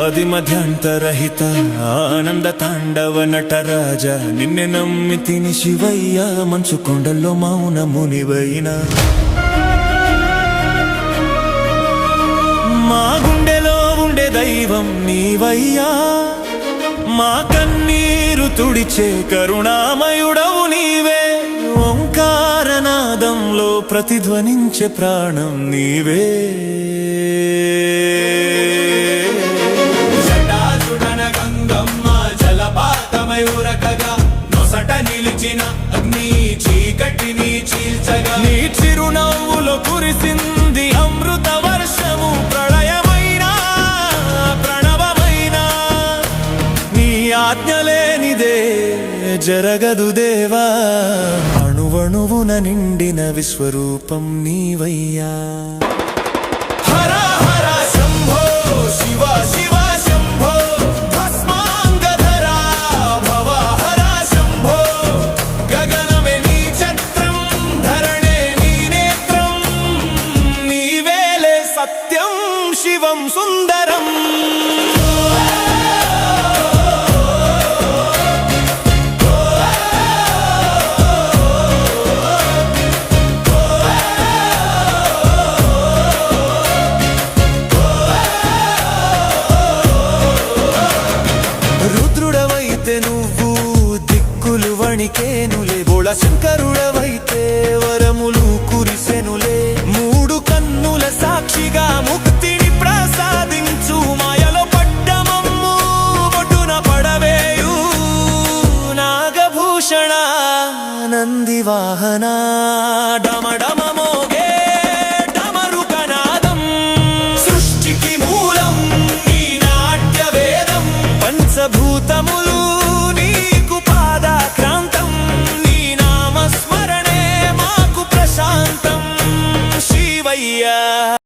ఆది మధ్యాంతరహిత ఆనంద తాండవ నటరాజ నిన్నే నమ్మి తిని శివయ్య మంచు కొండల్లో మౌన మునివైన మా గుండెలో ఉండే దైవం నీవయ్యా మా కన్నీరు తుడిచే కరుణామయుడవు నీవే ఓంకారనాదంలో ప్రతిధ్వనించే ప్రాణం నీవే జటాజుడన గంగమ్మ జలపాతమయూరకగా నొసట నిలిచిన అగ్ని చీకటిని చీల్చగా నీ చిరునవ్వులో కురిసింది అమృత వర్షము ప్రళయమైనా ప్రణవమైనా నీ ఆజ్ఞలేనిదే జరగదు దేవా అణువణువున నిండిన విశ్వరూపం నీవయ్యా హర హర శంభో శివ శివ శంభో భస్మాంగధర భవ హర శంభో గగనమే నీ ఛత్రం ధరణే నీ నేత్రం నీవేలే సత్యం శివం సుందరం రుద్రుడవైతే నువ్వు దిక్కులు వణికేనులే బోళ శంకరుడవైతే వరములు కురిసెనులే మూడు కన్నుల సాక్షిగా ముక్తిని ప్రసాదించు మాయలో పడ్డమమ్ము ఒడ్డున పడవేయు నాగభూషణ నంది వాహన డమడమ మోగే డమరుకనాదం సృష్టికి మూలం నీ నాట్య వేదం పంచభూతములు నీకు పాదాక్రాంతం నీ నామస్మరణే మాకు ప్రశాంతం శివయ్య